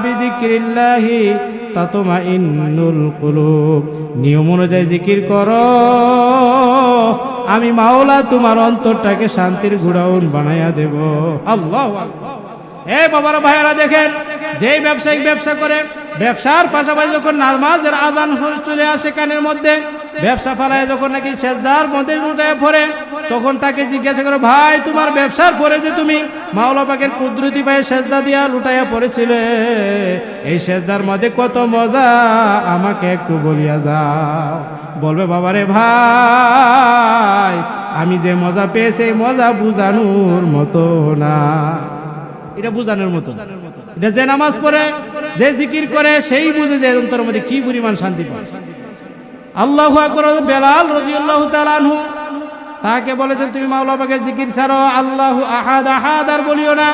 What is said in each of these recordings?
বিযিকরিল্লাহি তাতমাইন্নুল কুলুব, নিয়ম অনুযায়ী জিকির করো, আমি মাওলা তোমার অন্তরটাকে শান্তির গুড়াউন বানাইয়া দেব। আল্লাহু আকবার। এই বাবারা ভাইয়েরা দেখেন, যেই ব্যবসায়িক ব্যবসা করে, ব্যবসার পাশাপাশি যখন নামাজের আজান চলে আসে কানের মধ্যে, ব্যবসা ফালায় যখন নাকি সেজদার মধ্যে উঠায় পড়ে, তখন তাকে জিজ্ঞাসা করে, ভাই তোমার ব্যবসার পরে যে তুমি মাওলা পাকের কুদরতি পায়ে সেজদা দিয়া লুটাইয়া পড়েছিলে, এই সেজদার মধ্যে কত মজা, আমাকে একটু বলিয়া যাও। বলবে, বাবারে ভাই, আমি যে মজা পেয়েছি এই মজা বুঝানোর মতো না। এটা বুঝানোর মতো, এটা যে নামাজ পড়ে, যে জিকির করে, সেই বুঝে যে অন্তরের মধ্যে কি পরিমাণ শান্তি পায়। আল্লাহু আকবার। বেলাল রাদিয়াল্লাহু তাআলা আনহু তাকে বলেছেন, তুমি মাওলা পাকের জিকির ছাড়ো, আল্লাহু আহাদ আহাদ আর বলিও না,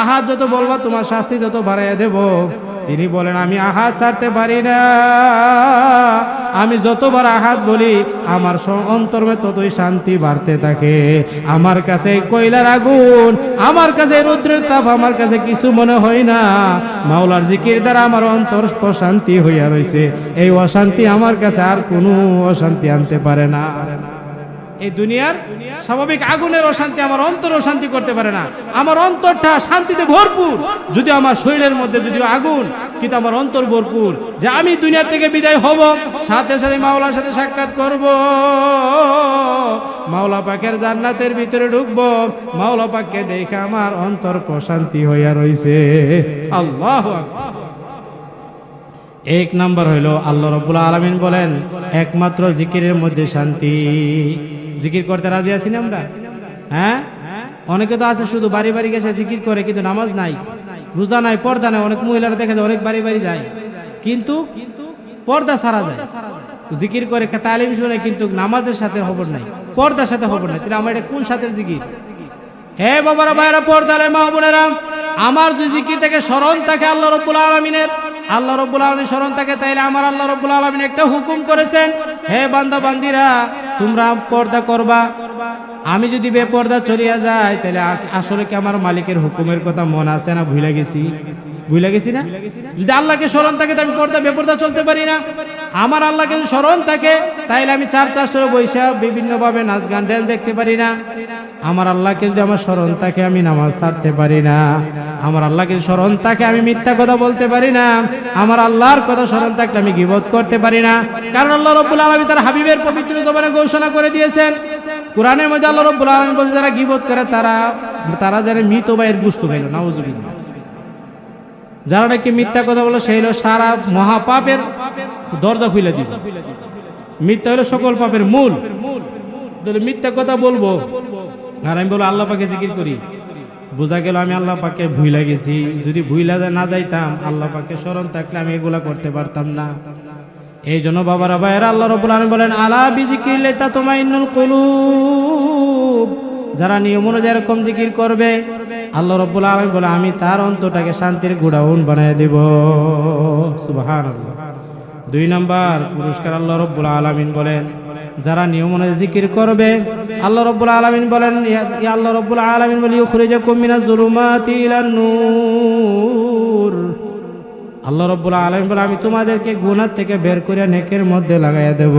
আহাদ যত বলবা তোমার শাস্তি তত বাড়াইয়া দেব। তিনি বলেন, আমি আহাদ ছাড়তে পারি না, আমি যতবার আহাদ বলি আমার অন্তরে ততই শান্তি বাড়তে থাকে। আমার কাছে কয়লার আগুন, আমার কাছে রৌদ্রের তাপ, আমার কাছে কিছু মনে হয় না। মাওলার জিকির দ্বারা আমার অন্তর প্রশান্তি হইয়া রয়েছে, এই অশান্তি আমার কাছে আর কোনো অশান্তি আনতে পারে না। এই দুনিয়ার স্বাভাবিক আগুনের অশান্তি আমার অন্তর অশান্তি করতে পারে না। আমার অন্তরটা শান্তিতে ভরপুর, যদি আমার শরীরের মধ্যে যদিও আগুন, কিন্তু আমার অন্তর ভরপুর, যে আমি দুনিয়া থেকে বিদায় হব, সাথে সাথে মাওলার সাথে সাক্ষাৎ করব, মাওলা পাকের জান্নাতের ভিতরে ঢুকবো, মাওলা পাককে দেখে আমার অন্তর প্রশান্তি হইয়া রইছে। আল্লাহু আকবার। এক নাম্বার হইল, আল্লাহ রাব্বুল আলামিন বলেন, একমাত্র জিকিরের মধ্যে শান্তি। জিকির করতে রাজি আছি না আমরা? হ্যাঁ, অনেকে তো আছে শুধু বাড়ি বাড়ি গেছে জিকির করে, কিন্তু নামাজ নাই, রোজা নাই, পর্দা নাই। অনেক মহিলারা দেখা যায় অনেক বাড়ি বাড়ি যায়, কিন্তু পর্দা ছাড়া যায়, জিকির করে, তালিম শুনে, কিন্তু নামাজের সাথে খবর নাই, পর্দার সাথে খবর নাই। তাহলে আমার এটা কোন সাথে জিকির? হে বাবারা ভাইরা, পর্দারে মা বোনেরা, আমার যদি জিকির থেকে স্মরণ থাকে আল্লাহ রাব্বুল আলামিনের, আল্লাহ রাব্বুল আলামিন স্মরণ থাকে, তাইলে আমার আল্লাহ রাব্বুল আলামিন একটা হুকুম করেছেন, হে বান্দা বান্দিরা, তোমরা পর্দা করবা। আমি যদি বেপর্দা চলিয়া যাই, তাহলে আসলে কি আমার মালিকের হুকুমের কথা মনে আছে না ভুলে গেছি? ভুলে গেছি না? যদি আল্লাহকে স্মরণ থাকে, আমি পর্দা বেপর্দা চলতে পারি না। আমার আল্লাহকে যদি স্মরণ থাকে, তাইলে আমি চার চারশো বৈশা বিভিন্ন ভাবে নাচ গান ডেল দেখতে পারি না। আমার আল্লাহকে যদি আমার স্মরণ থাকে, আমি নামাজ ছাড়তে পারি না। আমার আল্লাহকে স্মরণ থাকে, আমি মিথ্যা কথা বলতে পারি না। আমার আল্লাহর কথা স্মরণ থাকলে আমি গীবত করতে পারি না। কারণ আল্লাহ রাব্বুল আলামিন তার হাবিবের পবিত্র জবানে ঘোষণা করে দিয়েছেন, কোরআনের মধ্যে আল্লাহ রাব্বুল আলামিন বলেছেন, যারা গীবত করে তারা যারা মৃত ভাইয়ের গোশত খাইল, নাউযুবিল্লাহ। যারা নাকি মিথ্যা কথা বলে, সেই হলো সারা মহাপাপের দরজা খুলে দিবে। মিথ্যা হলো সকল পাপের মূল। মিথ্যা কথা বলবো আর আমি বলবো আল্লাহ পাকে জিকির করি, বোঝা গেল আমি আল্লাহ পাকে ভুইলা গেছি। যদি ভুইলা না যাইতাম, আল্লাহ পাকে স্মরণ থাকলে আমি এগুলা করতে পারতাম না। এই জন্য বাবারা ভাইয়েরা, আল্লাহ রাব্বুল আলামিন বলেন, আলা বিযিকরিল্লাহি তাতমাইন্নুল কুলুব, যারা নিয়ম অনুযায়ী এরকম জিকির করবে, আল্লাহ রাব্বুল আলামিন বলে, আমি তার অন্তরটাকে শান্তির গুড়াউন বানায় দেব। সুবহানাল্লাহ। 2 নাম্বার পুরস্কার আল্লাহ রাব্বুল আলামিন বলেন, যারা নিয়ম অনুযায়ী জিকির করবে, আল্লাহ রাব্বুল আলামিন বলেন, আল্লাহ রাব্বুল আলামিন বলে, ইউখরিজুকুম মিনাজ যুলুমাতি ইলান নূর। আল্লাহ রাব্বুল আলামিন বলে, আমি তোমাদেরকে গুনাহ থেকে বের করে নেকের মধ্যে লাগাইয়া দেব।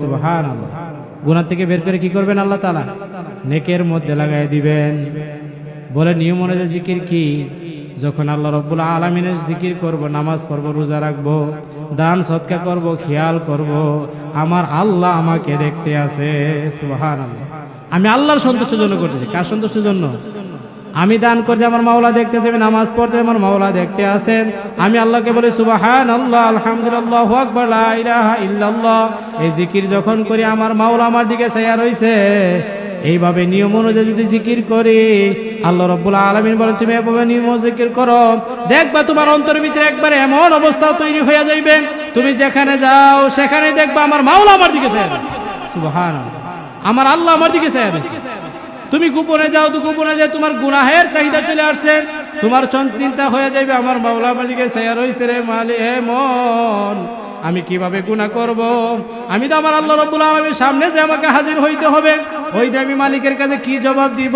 সুবহানাল্লাহ। গুনাহ থেকে বের করে কি করবেন আল্লাহ তাআলা? নেকের মধ্যে লাগাইয়া দিবেন। বলে নিয়ম অনুযায়ী জিকির কি? যখন আল্লাহ রাব্বুল আলামিনের জিকির করব, নামাজ পড়ব, রোজা রাখবো, দান সদকা করব, খেয়াল করব, আমার আল্লাহ আমাকে দেখতে আছে। সুবহানাল্লাহ। আমি আল্লাহর সন্তুষ্টির জন্য করতেছি। কার সন্তুষ্টির জন্য? আমি দান করতে আমার মাওলা দেখতেছে, আমি নামাজ পড়তে আমার মাওলা দেখতে আছেন। আমি আল্লাহকে বলি সুবহানাল্লাহ, আলহামদুলিল্লাহ, আল্লাহু আকবার, লা ইলাহা ইল্লাল্লাহ। এই জিকির যখন করি, আমার মাওলা আমার দিকে চাইয়া রইছে। এইভাবে নিয়ম অনুযায়ী যদি জিকির করি, আল্লাহ রাব্বুল আলামিন বলেন, তুমি এভাবে নিয়ম জিকির করো, দেখবা তোমার অন্তরের ভিতরে একবারে এমন অবস্থা তৈরি হয়ে যাইবে, তুমি যেখানে যাও সেখানে দেখবা আমার মাওলা আমার দিকে চাইয়া রইছে। সুবহানাল্লাহ। আমার আল্লাহ আমার দিকে চাইয়া রইছে। তুমি গোপনে যাও, তো গোপনে যায় তোমার গুনাহের চাহিদা চলে আসছে, তোমার চিন্তা হয়ে যাবে, আমার মাওলা আমার দিকে চাইয়া রইছে রে মালি, হে মন, আমি কিভাবে গুনাহ করব? আমি তো আমার আল্লাহ রাব্বুল আলামিনের সামনে যে আমাকে হাজির হইতে হবে, ওই যে আমি মালিকের কাছে কি জবাব দিব?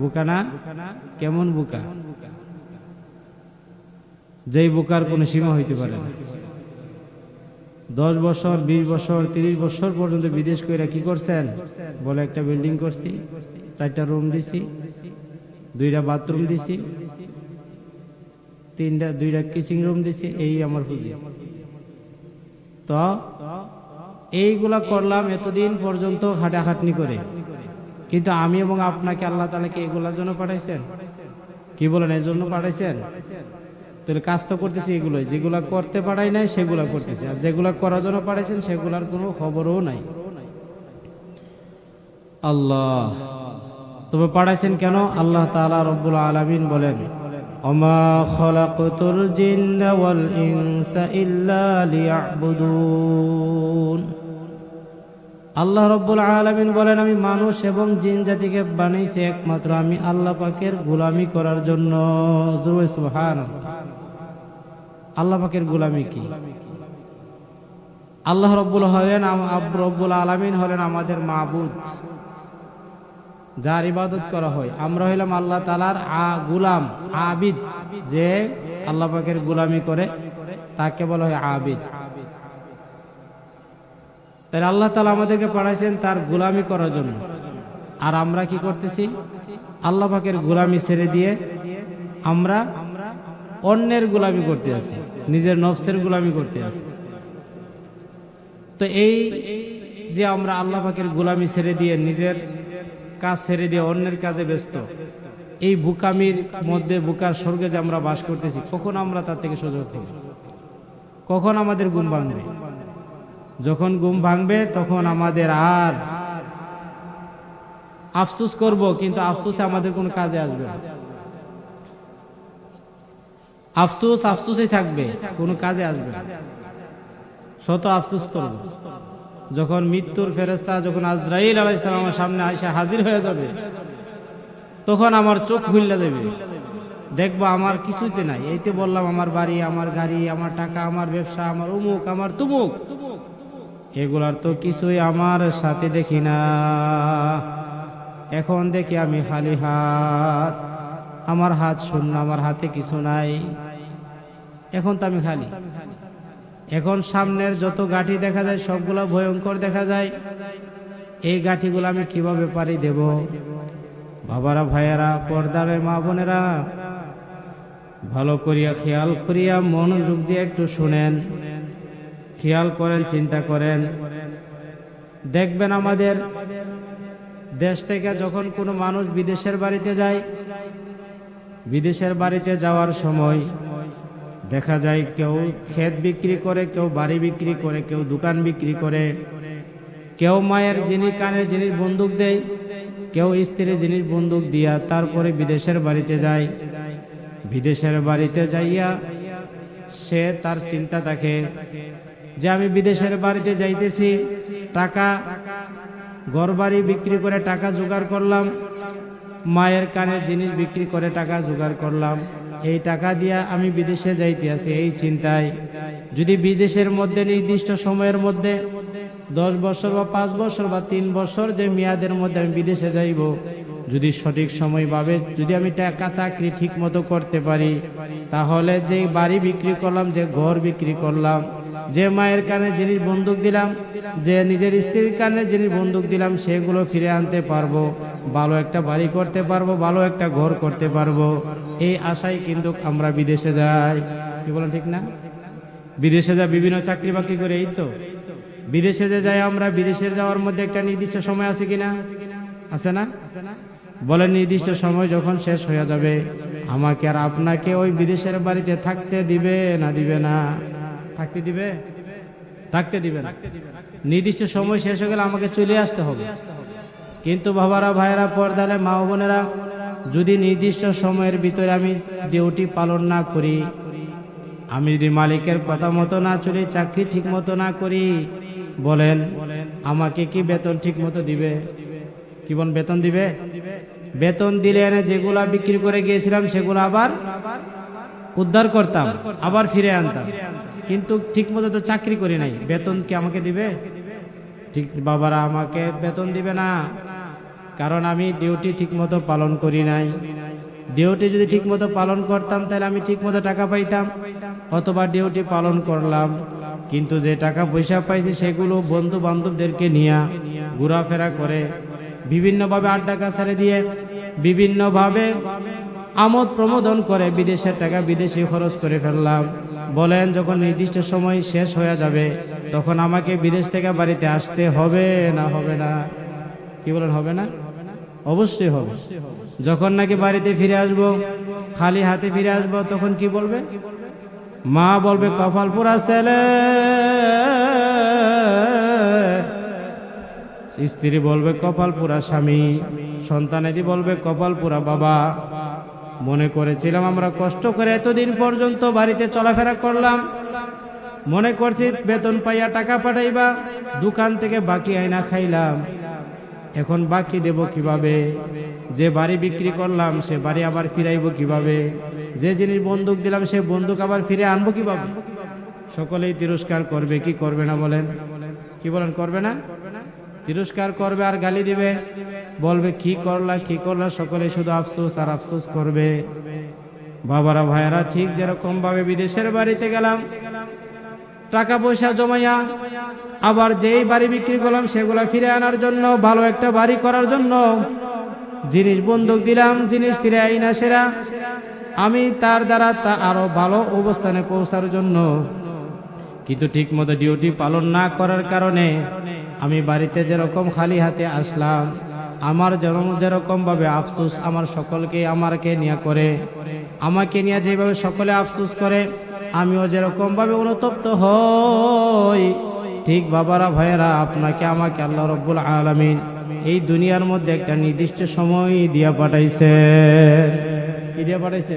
বোকা না? কেমন বোকা? যেই বোকার কোনো সীমা হইতে পারে না। 10 বছর 20 বছর 30 বছর পর্যন্ত বিদেশ কইরা কি করছেন? বলে একটা বিল্ডিং করছি, 4টা রুম দিছি, 2টা বাথরুম দিছি, 2টা কিচেন রুম দিছি, এই আমার পুঁজি। তো এইগুলা করলাম এতদিন পর্যন্ত খাটাখাটনি করে, কিন্তু আমি এবং আপনাকে আল্লাহ তাআলা কি এগুলার জন্য পাঠাইছেন? কি বলেন, এর জন্য পাঠাইছেন? তাহলে কাজ তো করতেছি এগুলোই, যেগুলা করতে পারাই নাই সেগুলা করতেছি, আর যেগুলা করার জন্য পাঠাইছেন সেগুলার কোনো খবরও নাই। আল্লাহ তবে পাঠাইছেন কেন? আল্লাহ তাআলা রব্বুল আলামিন বলেন, ওমা খালাকতুল জিন্না ওয়াল ইনসা ইল্লা লিয়াবুদুন। আল্লাহ রব্বুল আলামিন বলেন, আমি মানুষ এবং জিন জাতিকে বানাইছি একমাত্র আমি আল্লাহ পাকের গোলামি করার জন্য। সুবহানাল্লাহ। আল্লাহ পাকের গোলামি কি? আল্লাহ রব্বুল আলামিন হলেন আমাদের মাবুদ, যার ইবাদত করা হয়। আমরা হইলাম আল্লাহ তাআলার গোলাম, আবিদ। যে আল্লাহ পাকের গোলামি করে তাকে বলা হয় আবিদ। তাই আল্লাহ তাআলা আমাদেরকে পাঠাইছেন তার গোলামি করার জন্য। আর আমরা কি করতেছি? আল্লাহ পাকের গোলামি ছেড়ে দিয়ে আমরা অন্যের গোলামি করতে আছি, নিজের নফসের গোলামি করতে আছি। তো এই যে আমরা আল্লাহ পাকের গোলামি ছেড়ে দিয়ে নিজের কাজ ছেড়ে দিয়ে অন্যের কাজে ব্যস্ত, এই বুকামির মধ্যে, বুকার স্বর্গে যে আমরা বাস করতেছি, কখন আমরা তার থেকে সুযোগ পাব? কখন আমাদের ঘুম ভাঙবে? যখন ঘুম ভাঙবে তখন আমাদের আর আফসোস করব, কিন্তু আফসোসে আমাদের কোনো কাজে আসবে না। আফসোস আফসোসই থাকবে, কোনো কাজে আসবে না। শত আফসোস করব। যখন মৃত্যুর ফেরেশতা, যখন আজরাইল আলাইহিস সালাম আমার সামনে আইসা হাজির হয়ে যাবে, তখন আমার চোখ খুলে যাবে, দেখবো আমার কিছুতে নাই। এইতে বললাম আমার বাড়ি, আমার গাড়ি, আমার টাকা, আমার ব্যবসা, আমার উমুক, আমার তুমুক, এগুলার তো কিছুই আমার সাথে দেখি না। এখন দেখি আমি খালি হাত, আমার হাত শূন্য, আমার হাতে কিছু নাই। এখন তো আমি খালি। এখন সামনের যত গাঠি দেখা যায় সবগুলা ভয়ঙ্কর দেখা যায়। এই গাঠিগুলো আমি কিভাবে পারি দেব? বাবারা, ভাইয়েরা, পর্দার মা বোনেরা, ভালো করিয়া খেয়াল করিয়া মনোযোগ দিয়ে একটু শুনেন, খেয়াল করেন, চিন্তা করেন। দেখবেন আমাদের দেশ থেকে যখন কোনো মানুষ বিদেশের বাড়িতে যায়, বিদেশের বাড়িতে যাওয়ার সময় দেখা যায় কেউ ক্ষেত বিক্রি করে, কেউ বাড়ি বিক্রি করে, কেউ দোকান বিক্রি করে, কেউ মায়ের জিনিস, কানের জিনিস বন্দুক দেয়, কেউ স্ত্রীর জিনিস বন্দুক দিয়া তারপরে বিদেশের বাড়িতে যায়। বিদেশের বাড়িতে যাইয়া সে তার চিন্তা থাকে যে আমি বিদেশের বাড়িতে যাইতেছি, টাকা, ঘর বাড়ি বিক্রি করে টাকা জোগাড় করলাম, মায়ের কানের জিনিস বিক্রি করে টাকা জোগাড় করলাম, এই টাকা দিয়া আমি বিদেশে যাইতে আছি। এই চিন্তায় যদি বিদেশের মধ্যে নির্দিষ্ট সময়ের মধ্যে 10 বছর বা 5 বছর বা 3 বছর যে মেয়াদের মধ্যে আমি বিদেশে যাইব, যদি সঠিক সময় ভাবে যদি আমি টাকা চাকরি ঠিক মতো করতে পারি, তাহলে যে বাড়ি বিক্রি করলাম, যে ঘর বিক্রি করলাম, যে মায়ের কানে জিনিস বন্দুক দিলাম, যে নিজের স্ত্রীর কানে জিনিস বন্দুক দিলাম, সেগুলো ফিরে আনতে পারবো, ভালো একটা বাড়ি করতে পারবো, ভালো একটা ঘর করতে পারবো। এই আশায় কিন্তু আমরা বিদেশে যাই। কি বলেন, ঠিক না? বিদেশে যা বিভিন্ন চাকরি বাকরি করে, এই তো বিদেশে যে যাই আমরা, বিদেশে যাওয়ার মধ্যে একটা নির্দিষ্ট সময় আছে কিনা? আছে না? বলেন, নির্দিষ্ট সময় যখন শেষ হয়ে যাবে, আমাকে আর আপনাকে ওই বিদেশের বাড়িতে থাকতে দিবে না দিবে না? থাকতে দিবে? থাকতে দিবে না। নির্দিষ্ট সময় শেষ হয়ে গেলে আমাকে চলে আসতে হবে। কিন্তু বাবারা, ভাইয়েরা, পর্দালে মা ও বোনেরা, যদি নির্দিষ্ট সময়ের ভিতরে আমি ডিউটি পালন না করি, আমি যদি মালিকের কথা মতো না চলি, চাকরি ঠিক মতো না করি, বলেন আমাকে কি বেতন ঠিক মতো দিবে? কি বলেন, বেতন দিবে? বেতন দিলে এনে যেগুলা বিক্রি করে গিয়েছিলাম সেগুলো আবার উদ্ধার করতাম, আবার ফিরে আনতাম। কিন্তু ঠিক মতো তো চাকরি করি নাই, বেতন কি আমাকে দিবে? ঠিক বাবারা, আমাকে বেতন দিবে না। কারণ আমি ডিউটি ঠিকমতো পালন করি নাই। ডিউটি যদি ঠিকমতো পালন করতাম তাহলে আমি ঠিকমতো টাকা পাইতাম, অথবা ডিউটি পালন করলাম কিন্তু যে টাকা পয়সা পাইছি সেগুলো বন্ধু বান্ধবদেরকে নিয়ে ঘোরাফেরা করে, বিভিন্নভাবে আড্ডা কাছারে দিয়ে, বিভিন্নভাবে আমোদ প্রমোদন করে বিদেশের টাকা বিদেশে খরচ করে ফেললাম। বলেন, যখন নির্দিষ্ট সময় শেষ হয়ে যাবে তখন আমাকে বিদেশ থেকে বাড়িতে আসতে হবে না হবে না? কি বলেন, হবে না? অবশ্যই হবে। যখন নাকি বাড়িতে ফিরে আসব, খালি হাতে ফিরে আসব, তখন কি বলবে? মা বলবে কপাল পোড়া ছেলে, স্ত্রী বলবে কপাল পোড়া স্বামী, সন্তানেদি বলবে কপাল পোড়া বাবা। মনে করেছিলাম আমরা কষ্ট করে এতদিন পর্যন্ত বাড়িতে চলাফেরা করলাম, মনে করছি বেতন পাইয়া টাকা পাঠাইবা, দোকান থেকে বাকি আইনা খাইলাম, এখন বাকি দেব কিভাবে? যে বাড়ি বিক্রি করলাম সে বাড়ি আবার ফিরাইব কিভাবে? যে জিনিস বন্দুক দিলাম সে বন্দুক আবার ফিরে আনবো কিভাবে? সকলেই তিরস্কার করবে, কি করবে না বলেন? কি বলেন, করবে না? তিরস্কার করবে আর গালি দিবে, বলবে কি করলা কি করলা, সকলে শুধু আফসোস আর আফসোস করবে। বাবারা ভাইয়েরা, ঠিক যেরকম ভাবে বিদেশের বাড়িতে গেলাম, টাকা পয়সা জমাইয়া আবার যেই বাড়ি বিক্রি করলাম সেগুলা ফিরে আনার জন্য, ভালো একটা বাড়ি করার জন্য জিনিস বন্দুক দিলাম, জিনিস ফিরে আইনা সেরা আমি তার দ্বারা তা আরো ভালো অবস্থানে পৌঁছার জন্য। কিন্তু ঠিক মতো ডিউটি পালন না করার কারণে আমি বাড়িতে যেরকম খালি হাতে আসলাম, আমার যেরকম ভাবে আফসোস আমার সকলকে আমাকে নিয়ে করে, আমাকে নিয়ে যেভাবে সকলে আফসোস করে, আমিও যেরকম ভাবে অনুতপ্ত হই, ঠিক বাবারা ভাইয়েরা আপনাকে আমাকে আল্লাহ রাব্বুল আলামিন এই দুনিয়ার মধ্যে একটা নির্দিষ্ট সময় দিয়া পাঠাইছে। কি দিয়া পাঠাইছে?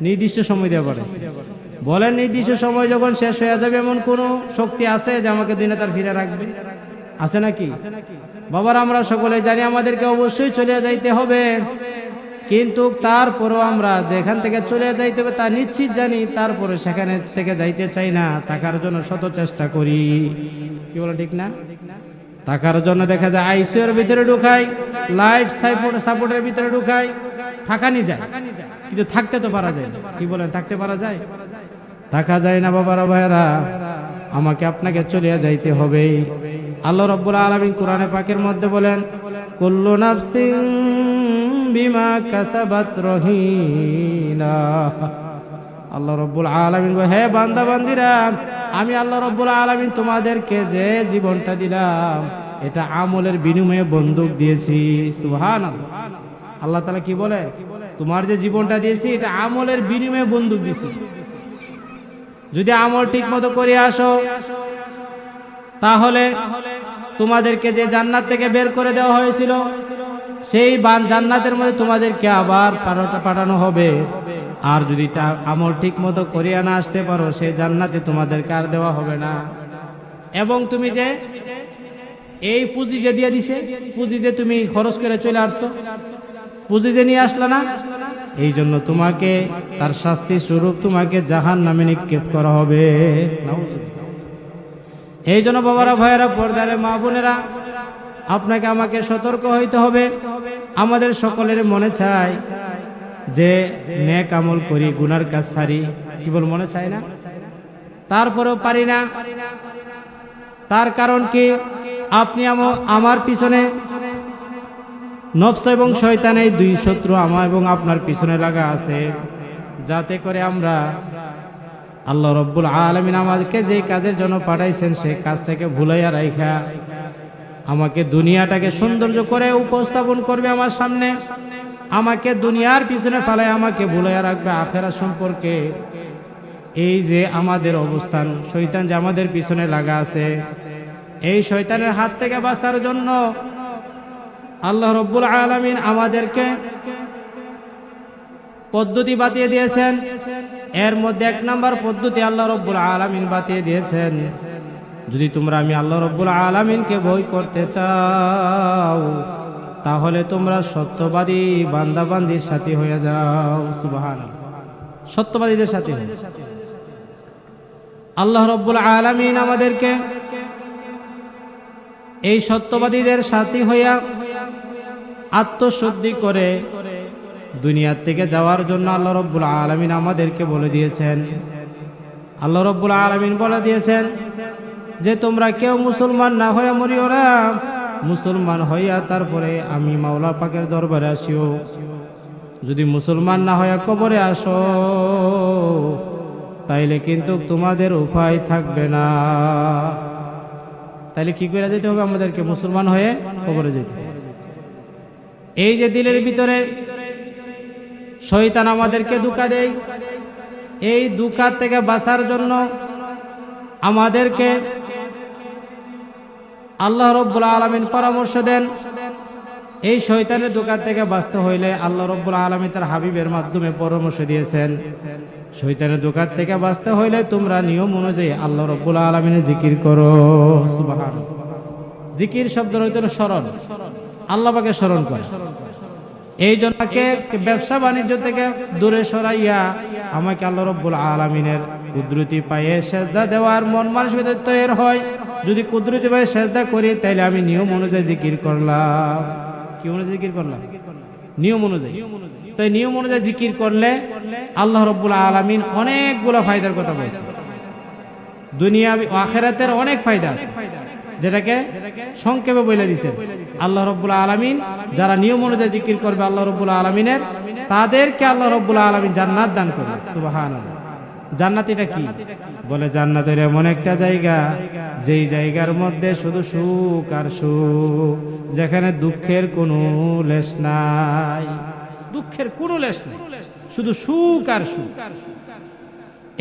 নির্দিষ্ট সময় দিয়া পাঠাইছে। বলেন, নির্দিষ্ট সময় যখন শেষ হয়ে যাবে এমন কোন শক্তি আছে যে আমাকে দুনিয়া তার ফিরে রাখবে? আছে নাকি? বাবার, আমরা সকলে জানি আমাদেরকে অবশ্যই চলে যাইতে হবে, কিন্তু তারপরও আমরা যেখান থেকে চলে যাইতে হবে তা নিশ্চিত জানি, তারপরে সেখানে থেকে যাইতে চাই না, থাকার জন্য শত চেষ্টা করি। কি বলো, ঠিক না? থাকার জন্য দেখা যায় আইসিইউর ভিতরে ঢুকাই, লাইফ সাপোর্টের ভিতরে ঢুকাই, থাকানি যায়, কিন্তু থাকতে তো পারা যায়। কি বলেন, থাকতে পারা যায়? থাকা যায় না বাবারা ভাইয়েরা, আমাকে আপনাকে চলে যাইতে হবে। আল্লাহ রাব্বুল আলামিন কোরআনে পাকের মধ্যে বলেন, কুল্লু নাফসিন বিমা কাসাবাত রহিনা। আল্লাহ রাব্বুল আলামিন, হে বান্দা বান্দিরা, আমি আল্লাহ রাব্বুল আলামিন তোমাদেরকে যে জীবনটা দিলাম এটা আমলের বিনিময়ে বন্দুক দিয়েছি। সুবহানাল্লাহ। আল্লাহ তাআলা কি বলে? তোমার যে জীবনটা দিয়েছি এটা আমলের বিনিময়ে বন্দুক দিয়েছি। যদি আমল ঠিক মতো করে আসো তাহলে তোমাদেরকে যে জান্নাত থেকে বের করে দেওয়া হয়েছিল সেই জান্নাতের মধ্যে তোমাদেরকে আবার পাঠানো হবে। আর যদি আমল ঠিক মতো করিয়া না আসতে পারো সেই জান্নাতে তোমাদেরকে আর দেওয়া হবে না। এবং তুমি যে এই পুঁজি যে দিয়ে দিছে, পুঁজি যে তুমি খরচ করে চলে আসছো, পুঁজি যে নিয়ে আসলা না, এই জন্য তোমাকে তার শাস্তি স্বরূপ তোমাকে জাহান্নামে নিক্ষেপ করা হবে। এই জন্য বাবারা ভাইয়েরা, পর্দার মা বোনেরা, আপনাকে আমাকে সতর্ক হইতে হবে। আমাদের সকলের মনে চায় যে নেক আমল করি, গুনার কাজ ছাড়ি, কি বল, মনে চায় না? তারপরেও পারি না। তার কারণ কি? আপনি আমার পিছনে নফস এবং শয়তান, এই দুই শত্রু আমার এবং আপনার পিছনে লাগা আছে, যাতে করে আমরা আল্লাহ রাব্বুল আলামিন আমাদেরকে যে কাজের জন্য পাঠাইছেন সেই কাজ থেকে ভুলাইয়া রাখা আমাকে দুনিয়াটাকে সৌন্দর্য করে উপস্থাপন করবে আমার সামনে, আমাকে দুনিয়ার পিছনে ফালাই আমাকে ভুলাইয়া রাখবে আখিরাত সম্পর্কে। এই যে আমাদের অবস্থান, শয়তান যে আমাদের পিছনে লাগা আছে, এই শয়তানের হাত থেকে বাঁচার জন্য আল্লাহ রাব্বুল আলামিন আমাদেরকে পদ্ধতি বাতিয়ে দিয়েছেন। এর মধ্যে এক নাম্বার পদ্ধতি আল্লাহ রাব্বুল আলামিন বাতিয়ে দিয়েছেন, যদি তোমরা আমি আল্লাহ রাব্বুল আলামিনকে ভয় করতে চাও তাহলে তোমরা সত্যবাদী বান্দাবান্দির সাথী হয়ে যাও। সুবহানাল্লাহ। সত্যবাদীদের সাথী হয়ে আল্লাহ রাব্বুল আলামিন আমাদেরকে এই সত্যবাদীদের সাথী হইয়া আত্মশুদ্ধি করে দুনিয়ার থেকে যাওয়ার জন্য আল্লাহ রাব্বুল আলামিন আমাদেরকে বলে দিয়েছেন। আল্লাহ রাব্বুল আলামিন বলে দিয়েছেন যে তোমরা কেউ মুসলমান না হয়ে মরিও না, মুসলমান হইয়া তারপরে আমি মাওলা পাকের দরবারে আসিও। যদি মুসলমান না হইয়া কবরে আসো তাইলে কিন্তু তোমাদের উপায় থাকবে না। তাইলে কি করে যেতে হবে আমাদেরকে? মুসলমান হয়ে কবরে যেতে হবে। এই যে দিলের ভিতরে শয়তান আমাদেরকে ধোঁকা দেয়, এই ধোঁকা থেকে বাঁচার জন্য আমাদেরকে আল্লাহ রাব্বুল আলামিন পরামর্শ দেন। এই শয়তানের ধোঁকা থেকে বাঁচতে হইলে আল্লাহ রাব্বুল আলামিন তার হাবিবের মাধ্যমে পরামর্শ দিয়েছেন। শয়তানের ধোঁকা থেকে বাঁচতে হইলে তোমরা নিয়ম অনুযায়ী আল্লাহ রাব্বুল আলামিনের জিকির করো। সুবহানাল্লাহ। জিকির শব্দের অর্থ হলো স্মরণ, আল্লাহ পাকের স্মরণ করে। এই জন্যকে ব্যবসা বাণিজ্য থেকে দূরে সরাইয়া আমাকে আল্লাহ রাব্বুল আলামিনের কুদরতি পায়ে সেজদা দেওয়ার মন মানসিকতা তৈরি হয়। যদি কুদরতি পায়ে সেজদা করি তাইলে আমি নিয়ম অনুযায়ী জিকির করলাম। কি অনুযায়ী জিকির করলাম? নিয়ম অনুযায়ী। তো এই নিয়ম অনুযায়ী জিকির করলে আল্লাহ রাব্বুল আলামিন অনেকগুলো ফায়দার কথা বলছে। দুনিয়া ও আখিরাতের অনেক ফায়দা আছে, যেটাকে সংক্ষেপে বলে দিয়েছে আল্লাহ রাব্বুল আলামিন। যারা নিয়ম অনুযায়ী জিকির করবে আল্লাহ রাব্বুল আলামিনের, তাদেরকে আল্লাহ রাব্বুল আলামিন জান্নাত দান করবে। সুবহানাল্লাহ। জান্নাত এটা কি? বলে জান্নাতের এমন একটা জায়গা যেই জায়গার মধ্যে শুধু সুখ আর সুখ, যেখানে দুঃখের কোনো লেশ নাই। দুঃখের কোনো লেশ নাই, শুধু সুখ আর সুখ।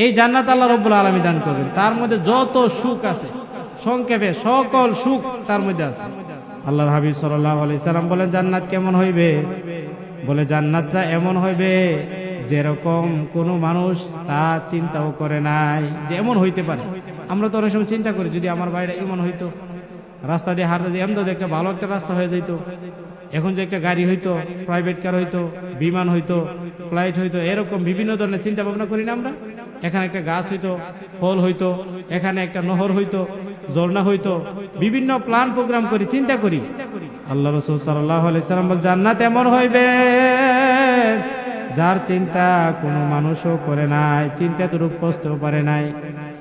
এই জান্নাত আল্লাহ রাব্বুল আলামিন দান করবেন। তার মধ্যে যত সুখ আছে, সংক্ষেপে সকল সুখ তার মধ্যে আছে। আল্লাহর হাবিব সাল্লাল্লাহু আলাইহি সাল্লাম বলেন জান্নাত কেমন হইবে? বলে জান্নাতটা এমন হইবে যেরকম কোনো মানুষ তা চিন্তাও করে নাই যে এমন হইতে পারে। আমরা তো অনেক সময় চিন্তা করি যদি আমার বাইরে এমন হইতো, রাস্তা দিয়ে হাঁটতে দিয়ে এমন একটা ভালো একটা রাস্তা হয়ে যেত, এখন যে একটা গাড়ি হইতো, প্রাইভেট কার হইতো, বিমান হইতো, ফ্লাইট হইতো, এরকম বিভিন্ন ধরনের চিন্তা ভাবনা করি না আমরা? এখানে একটা গাছ হইতো, ফল হইতো, এখানে একটা নহর হইতো, ঝর্ণা হইতো, বিভিন্ন প্ল্যান প্রোগ্রাম করি, চিন্তা করি। আল্লাহ রাসূল সাল্লাল্লাহু আলাইহি সাল্লাম বলেন জান্নাত এমন হইবে যার চিন্তা কোনো মানুষও করে নাই, চিন্তা তো রূপ বুঝতেও পারে নাই।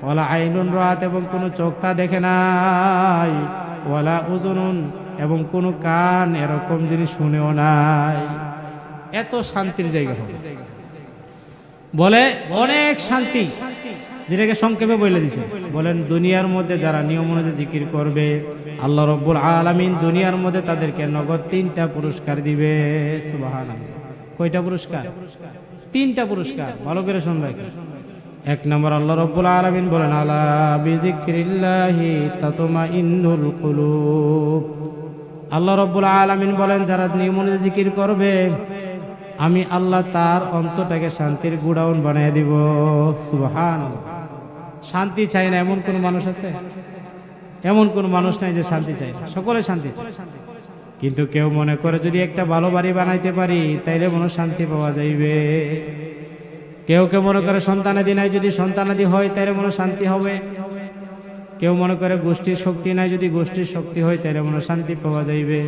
ওয়ালা আইনুন রাত, এবং কোনো চোখটা দেখে নাই। ওয়ালা উযুনুন, এবং কোনো কান এরকম জিনিস শুনেও নাই। এত শান্তির জায়গা হবে, বলে অনেক শান্তি, যেটাকে সংক্ষেপে বলে দিছে। বলেন দুনিয়ার মধ্যে যারা নিয়ম অনুযায়ী জিকির করবে আল্লাহ রাব্বুল আলামিন দুনিয়ার মধ্যে তাদেরকে নগদ 3টা পুরস্কার দিবে। সুবহানাল্লাহ। কয়টা পুরস্কার? 3টা পুরস্কার। ভালো করে শুনবেন। 1 নম্বর আল্লাহ রাব্বুল আলামিন বলেন আলা বিযিকরিল্লাহি তাতমাইন্নুল কুলুব। আল্লাহ রাব্বুল আলামিন বলেন যারা নিয়ম অনুযায়ী জিকির করবে আমি আল্লাহ তার অন্তরটাকে শান্তির গোডাউন বানিয়ে দিব। সুবহানাল্লাহ। শান্তি চাই না এমন কোন মানুষ আছে? এমন কোন মানুষ নাই যে শান্তি চাই না, সকলে শান্তি চায়। কিন্তু কেউ মনে করে যদি একটা ভালো বাড়ি বানাইতে পারি তাইলে মনে শান্তি পাওয়া যাইবে। কেউ কেউ মনে করে সন্তানাদি নাই, যদি সন্তানাদি হয় তাইলে মনে শান্তি হবে। কেউ মনে করে গোষ্ঠীর শক্তি নাই, যদি গোষ্ঠীর শক্তি হয় তাইলে মনে শান্তি পাওয়া যাইবে।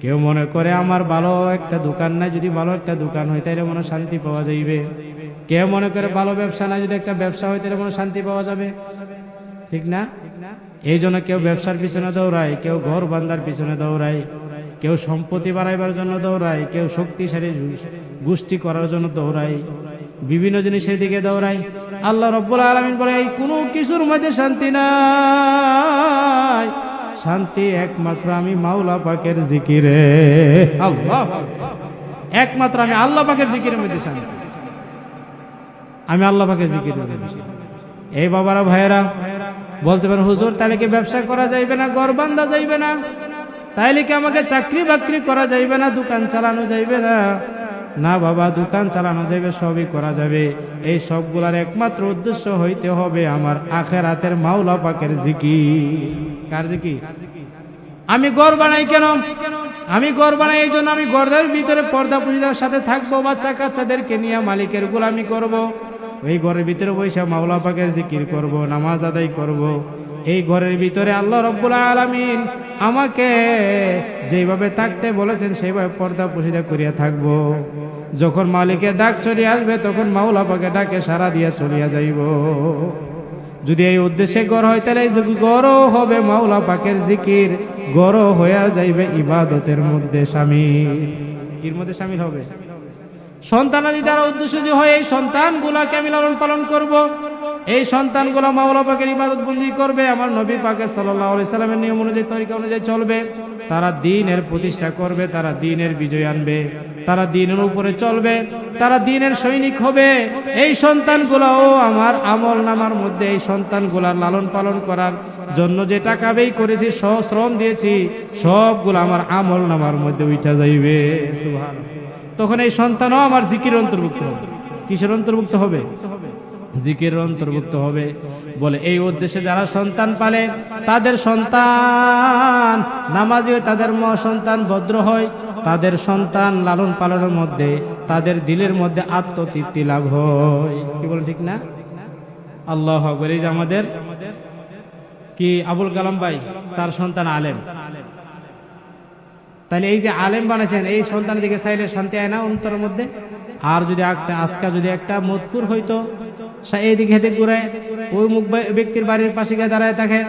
কেউ মনে করে আমার ভালো একটা দোকান নাই, যদি ভালো একটা দোকান হয় তাইলে মনে শান্তি পাওয়া যাইবে। কেউ মনে করে ভালো ব্যবসা নাই, যদি একটা ব্যবসা হয় তাহলে মনে শান্তি পাওয়া যাবে। ঠিক না? এই জন্য কেউ ব্যবসার পিছনে দৌড়ায়, কেউ ঘর বান্ধার পিছনে দৌড়ায়, কেউ সম্পত্তি বাড়াইবার জন্য দৌড়ায়, কেউ শক্তিশালী গোষ্ঠী করার জন্য দৌড়ায়, বিভিন্ন জিনিসের দিকে দৌড়ায়। আল্লাহ রাব্বুল আলামিন বলে এই কোনো কিছুর মধ্যে শান্তি নাই, শান্তি একমাত্র আমি মাওলা পাকের জিকিরে। আল্লাহ, একমাত্র আমি আল্লাহ পাকের জিকিরের মধ্যে শান্তি। আমি আল্লাহ পাকের জিকিরের মধ্যে। এই বাবারা ভাইয়েরা বলতে পারেন হুজুর তাহলে কি ব্যবসা করা যাইবে না, ঘর বান্ধা যাইবে না, তাইলে কি আমাকে চাকরি বাকরি করা যাইবে না, দোকান চালানো যাইবে না? না বাবা, দোকান চালানো যাবে, সবই করা যাবে। এই সবগুলার একমাত্র উদ্দেশ্য হইতে হবে আমার আখিরাতের মাওলা পাকের জিকির। কার জিকির? আমি ঘর বানাই কেন? আমি ঘর বানাই এই জন্য আমি ঘরের ভিতরে পর্দা পর্দার সাথে থাকবো, বাচ্চা কাচ্চাদেরকে নিয়ে মালিকের গোলামি করব। এই ঘরের ভিতরে বৈশা মাওলা পাকের জিকির করব, নামাজ আদায় করব। এই ঘরের ভিতরে আল্লাহ রাব্বুল আলামিন আমাকে যেভাবে থাকতে বলেছেন সেইভাবে পর্দা পুশিদা করিয়া থাকবো। যখন মালিকের ডাক চলে আসবে তখন মাওলা পাকে ডাকে সারা দিয়া চলিয়া যাইব। যদি এই উদ্দেশ্যে গড় হয় তাহলে এই গড়ও হবে মাওলা পাকের জিকির, গড়ও হইয়া যাইবে ইবাদতের মধ্যে শামিল। কির মধ্যে শামিল হবে? সন্তানাদি দ্বারা উদ্দেশ্য যদি হয় এই সন্তানগুলাকে আমি লালন পালন করব, এই সন্তানগুলো মাওলা পাকের ইবাদত বন্দি করবে, আমার নবী পাকের সাল্লাল্লাহু আলাইহি সাল্লামের নিয়ম অনুযায়ী তরিকা অনুযায়ী চলবে, তারা দ্বীনের প্রতিষ্ঠা করবে, তারা দ্বীনের বিজয় আনবে, তারা দ্বীনের উপরে চলবে, তারা দ্বীনের সৈনিক হবে। এই সন্তানগুলোও আমার আমল নামার মধ্যে, এই সন্তানগুলার লালন পালন করার জন্য যে টাকা ব্যয় করেছি, শ্রম দিয়েছি, সবগুলো আমার আমল নামার মধ্যে উঠা যাইবে। সুবহানাল্লাহ। তখন এই সন্তানও আমার জিকির অন্তর্ভুক্ত হবে। কিসের অন্তর্ভুক্ত হবে? জিকিরের অন্তর্ভুক্ত হবে। বলে এই উদ্দেশ্যে যারা সন্তান পালে তাদের সন্তান নামাজি হয়, তাদের সন্তান ভদ্র হয়, তাদের সন্তান লালন পালনের মধ্যে তাদের দিলের মধ্যে আত্মতৃপ্তি লাভ হয়। কি বলেন ঠিক না? আল্লাহু আকবার। এই যে আমাদের কি আবুল কালাম ভাই, তার সন্তান আলেম, তাহলে এই যে আলেম বানাইছেন, এই সন্তানের দিকে চাইলে শান্তি আয় না অন্তরের মধ্যে? আর যদি আজকে যদি একটা মতকুর হইতো, এইদিকে হেঁটে ঘুরায় ওই মুখ ব্যক্তির বাড়ির পাশে গিয়ে দাঁড়ায় থাকে,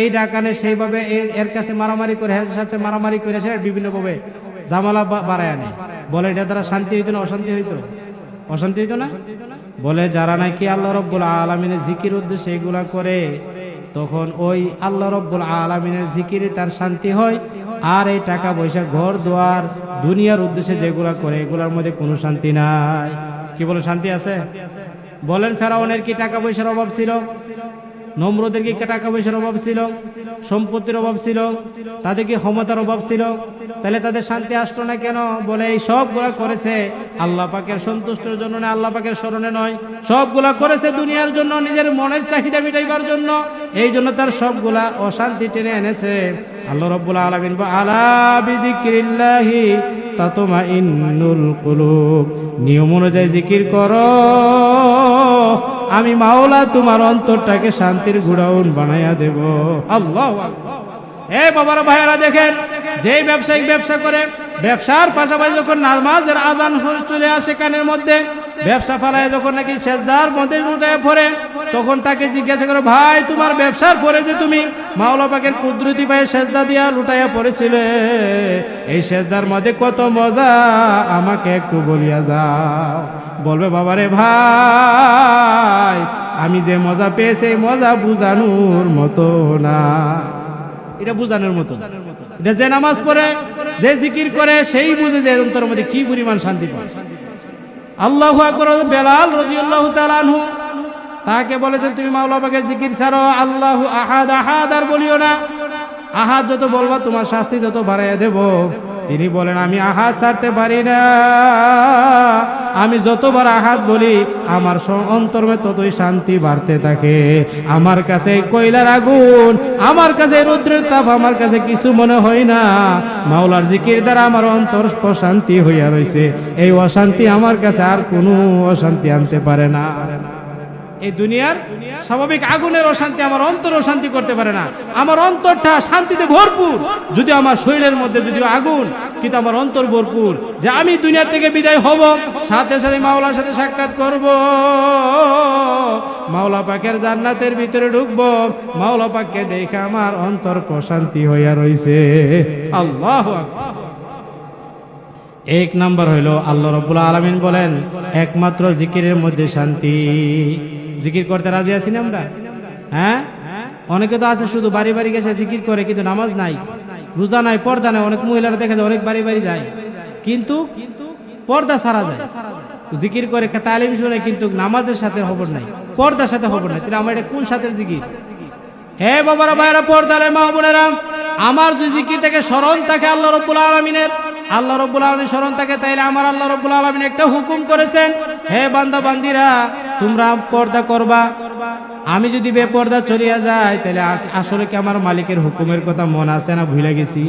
এই ডাকানে সেইভাবে এর কাছে মারামারি করে, এর সাথে মারামারি করে, সে বিভিন্নভাবে জামালা বাড়ায় আনে, বলে এটা দ্বারা শান্তি হইতো না অশান্তি হইতো? অশান্তি হইতো না? বলে যারা নাকি আল্লাহ রাব্বুল আলামিনের জিকির উদ্দেশ্যে এগুলা করে, তখন ওই আল্লাহ রাব্বুল আলামিনের জিকিরে তার শান্তি হয়। আর এই টাকা পয়সা ঘর দুয়ার দুনিয়ার উদ্দেশ্যে যেগুলা করে, এগুলার মধ্যে কোনো শান্তি নাই। কি বলে শান্তি আছে? বলেন ফেরাউনের কি টাকা পয়সার অভাব ছিল? নমরুদের কি টাকা পয়সার অভাব ছিল? সম্পত্তির অভাব ছিল? তাদের কি ক্ষমতার অভাব ছিল? তাহলে তাদের শান্তি আসলো না কেন? বলে এই সবগুলা করেছে আল্লাহ পাকের সন্তুষ্টির জন্য না, আল্লাহ পাকের স্মরণে নয়। সবগুলা করেছে দুনিয়ার জন্য, নিজের মনের চাহিদা মিটাইবার জন্য। এই জন্য তার সবগুলা অশান্তি টেনে এনেছে। আল্লাহ রাব্বুল আলামিন আলা বিযিকরিল্লাহি তাতমাইন্নুল কুলুব, নিয়ম অনুযায়ী জিকির করো, আমি মাওলা তোমার অন্তরটাকে শান্তির গুড়াউন বানাইয়া দেব। আল্লাহু আকবার। এ বাবারা ভাইয়েরা, দেখেন যে ব্যবসায়িক ব্যবসা করে, ব্যবসার পাশাপাশি যখন নামাজের আজান চলে আসে কানের মধ্যে, ব্যবসা ফালায় যখন নাকি সেজদার মধ্যে লুটায় পড়ে, তখন তাকে জিজ্ঞাসা করে, ভাই তোমার ব্যবসার পরে যে তুমি মাওলা পাকের কুদরতি পায়ে সেজদা দিয়া লুটাইয়া পড়েছিলে, এই সেজদার মধ্যে কত মজা, আমাকে একটু বলিয়া যাও। বলবে, বাবারে ভাই আমি যে মজা পেয়েছি, মজা বুঝানোর মতো না। এটা বুঝানোর মতো, এটা যে নামাজ পড়ে, যে জিকির করে, সেই বুঝে যে অন্তরের মধ্যে কি পরিমাণ শান্তি পায়। আল্লাহু আকবার। বেলাল রাদিয়াল্লাহু তাআলা আনহু, তাকে বলেছেন তুমি মাওলা পাকের জিকির ছাড়ো, আল্লাহু আহাদ, আহাদ আর বলিও না, আহাদ যত বলবা তোমার শাস্তি তত বাড়াইয়া দেব। তিনি বলেন, আমি আহাদ ছাড়তে পারি না, আমি যতবার আহাদ বলি আমার অন্তরে ততই শান্তি বাড়তে থাকে। আমার কাছে কয়লার আগুন, আমার কাছে রৌদ্রের তাপ, আমার কাছে কিছু মনে হয় না। মাওলার জিকির দ্বারা আমার অন্তর প্রশান্তি হইয়া রয়েছে। এই অশান্তি আমার কাছে আর কোনো অশান্তি আনতে পারে না। এই দুনিয়ার স্বাভাবিক আগুনের অশান্তি আমার অন্তর অশান্তি করতে পারে না। আমার অন্তরটা শান্তিতে ভরপুর। যদি আমার শরীরের মধ্যে যদিও আগুন, কিন্তু আমার অন্তর ভরপুর, যে আমি দুনিয়া থেকে বিদায় হব, সাথে সাথে মাওলার সাথে সাক্ষাৎ করব, মাওলা পাকের জান্নাতের ভিতরে ঢুকবো, মাওলা পাককে দেখে আমার অন্তর প্রশান্তি হইয়া রইছে। আল্লাহু আকবার। এক নাম্বার হইল আল্লাহ রাব্বুল আলামিন বলেন একমাত্র জিকিরের মধ্যে শান্তি। জিকির করতে রাজি আছি না আমরা? হ্যাঁ, অনেকে তো আছে শুধু বাড়ি বাড়ি গেছে জিকির করে, কিন্তু নামাজ নাই, রোজা নাই, পর্দা নাই। অনেক মহিলারা দেখা যায় অনেক বাড়ি বাড়ি যায়, কিন্তু পর্দা ছাড়া যায়, জিকির করে, তালিম শুনে, কিন্তু নামাজের সাথে খবর নাই, পর্দার সাথে খবর নাই। তাহলে আমার এটা কোন সাথের জিকির? হে বাবারা ভাইরা, পর্দারে মা বোনেরা, আমার যদি জিকির থেকে স্মরণ থাকে আল্লাহ রাব্বুল আলামিনের, আল্লাহ রাব্বুল আলামিন স্মরণ থাকে, তাইলে আমার আল্লাহ রাব্বুল আলামিন একটা হুকুম করেছেন, হে বান্দা বান্দিরা তোমরা পর্দা করবা। আমি যদি বেপর্দা চলিয়া যাই, তাহলে আসলে কি আমার মালিকের হুকুমের কথা মনে আছে না ভুলে গেছি?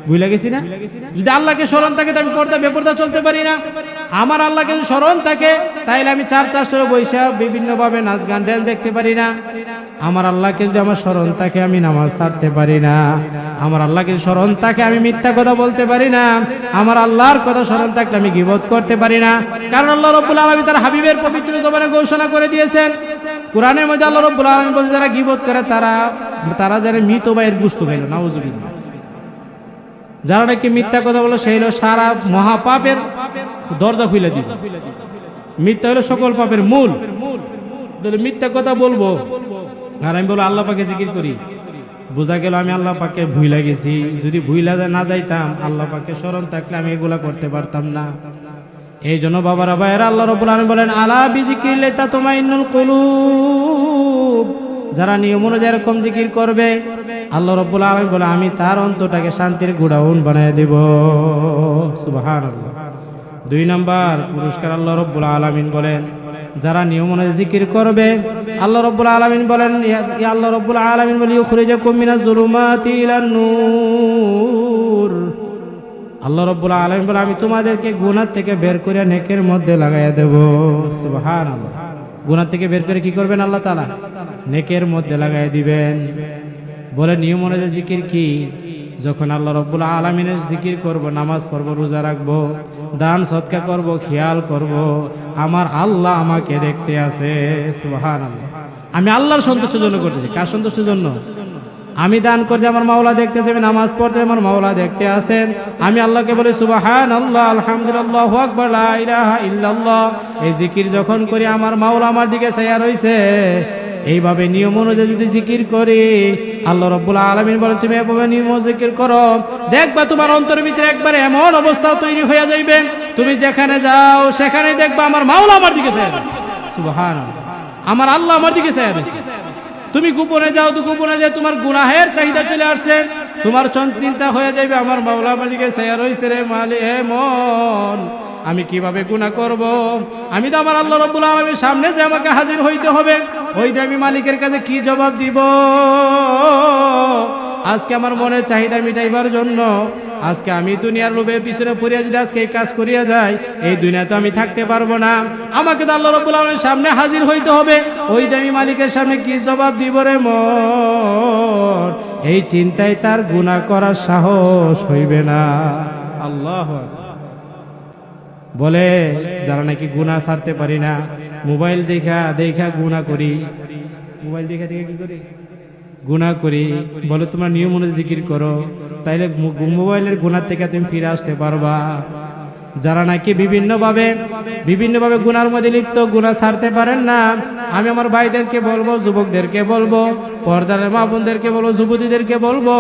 ভুলে গেছি না? যদি আল্লাহকে স্মরণ থাকে তো আমি পর্দা বেপর্দা চলতে পারি না। আমার আল্লাহকে যদি স্মরণ থাকে তাইলে আমি চার চারশো বৈশা বিভিন্নভাবে নাচ গান ড্যান্স দেখতে পারি না। আমার আল্লাহকে যদি আমার স্মরণ থাকে আমি নামাজ ছাড়তে পারি না। আমার আল্লাহকে স্মরণ থাকে আমি মিথ্যা কথা বলতে পারি না। আমার আল্লাহর কথা স্মরণ থাকলে আমি গীবত করতে পারি না। কারণ আল্লাহ রাব্বুল আলামিন তার হাবিবের পবিত্র জবানে ঘোষণা করে দিয়েছেন, কোরআনের মধ্যে আল্লাহ রাব্বুল আলামিন বলেন যারা গীবত করে তারা যেন মৃত ভাইয়ের গোশত খাইল, নাউযুবিল্লাহ। যারা নাকি মিথ্যা কথা বলে সেই হলো সারা মহাপাপের দরজা খুলে দিবে। মিথ্যা হলো সকল পাপের মূল। মিথ্যা কথা বলবো আর আমি বলবো আল্লাহ পাকে জিকির করি, বোঝা গেল আমি আল্লাহ পাকে ভুইলা গেছি। যদি ভুইলা না যাইতাম, আল্লাহ পাকে স্মরণ থাকলে আমি এগুলা করতে পারতাম না। এই জন্য বাবারা ভাইয়েরা আল্লাহ রাব্বুল আলামিন বলেন আলা বিযিক্রিল্লাহি তাতমাইন্নুল কুলুব, যারা নিয়ম অনুযায়ী এরকম জিকির করবে আল্লাহ রাব্বুল আলামিন বলে আমি তার অন্তরটাকে শান্তির গোডাউন বানিয়ে দেব। সুবহানাল্লাহ। 2 নাম্বার পুরস্কার আল্লাহ রাব্বুল আলামিন বলেন যারা নিয়ম অনুযায়ী জিকির করবে আল্লাহ রাব্বুল আলামিন বলেন আল্লাহ রাব্বুল আলামিন বলে ইউখরিজুকুম মিনাজ জুলুমাতি ইলান নূর। আল্লাহ রাব্বুল আলামিন বলে আমি তোমাদেরকে গুনাহ থেকে বের করে নেকের মধ্যে লাগাইয়া দেব। সুবহানাল্লাহ। গুনাহ থেকে বের করে কি করবেন আল্লাহ তাআলা? নেকের মধ্যে লাগাইয়া দিবেন। বলে নিয়ম অনুযায়ী জিকির কি? যখন আল্লাহ রাব্বুল আলামিনের জিকির করব, নামাজ পড়ব, রোজা রাখব, দান সদকা করব, খেয়াল করব, আমার আল্লাহ আমাকে দেখতে আছে। সুবহানাল্লাহ। আমি আল্লাহর সন্তুষ্টির জন্য করতেছি। কার সন্তুষ্টির জন্য? আমি দান করতে আমার মাওলা দেখতেছে, আমি নামাজ পড়তে আমার মাওলা দেখতে আছেন। আমি আল্লাহকে বলি সুবহানাল্লাহ, আলহামদুলিল্লাহ, আল্লাহু আকবার, লা ইলাহা ইল্লাল্লাহ। এই জিকির যখন করি আমার মাওলা আমার দিকে চাইয়া রইছে। এইভাবে নিয়ম অনুযায়ী যদি জিকির করি আল্লাহ রাব্বুল আলামিন বলেন তুমি এভাবে নিয়ম জিকির করো, দেখবা তোমার অন্তরের ভিতরে একবারে এমন অবস্থা তৈরি হয়ে যাইবে, তুমি যেখানে যাও সেখানে দেখবা আমার মাওলা আমার দিকে চাইয়া রইছে। সুবহানাল্লাহ। আমার আল্লাহ আমার দিকে চাইয়া রইছে। তুমি গোপনে যাও তো গোপনে যায় তোমার গুনাহের চাহিদা চলে আসছে, তোমার চিন্তা হয়ে যাবে আমার মাওলা আমার দিকে চাইয়া রইছে রে মালি হে মন, আমি কিভাবে গুনাহ করব? আমি তো আমার আল্লাহ রাব্বুল আলামিনের সামনে যে আমাকে হাজির হইতে হবে, ওই যে আমি মালিকের কাছে কি জবাব দিব? আজকে আমার মনের চাহিদা মিটাইবার জন্য আজকে আমি দুনিয়ার লোভের পিছনে পড়িয়া যদি আজকে এই কাজ করিয়া যাই, এই দুনিয়াতে আমি থাকতে পারবো না। আমাকে তো আল্লাহ রাব্বুল আলামিনের সামনে হাজির হইতে হবে, ওই যে আমি মালিকের সামনে কি জবাব দিব রে মন? এই চিন্তায় তার গুনাহ করার সাহস হইবে না। আল্লাহু আকবার। বলে যারা নাকি গুনাহ ছাড়তে পারি না, মোবাইল দেখা গুনাহ করি, মোবাইল দেখা কি করি? গুনাহ করি। বলে তোমরা নিয়ম অনুযায়ী জিকির করো, তাইলে মোবাইলের গুনাহ থেকে তুমি ফিরে আসতে পারবা। যারা নাকি বিভিন্নভাবে গুনার মধ্যে লিপ্ত, গুনাহ ছাড়তে পারেন না, আমি আমার ভাইদেরকে বলবো, যুবকদেরকে বলবো, পর্দার মা বোনদেরকে বলবো, যুবতীদেরকে বলবো,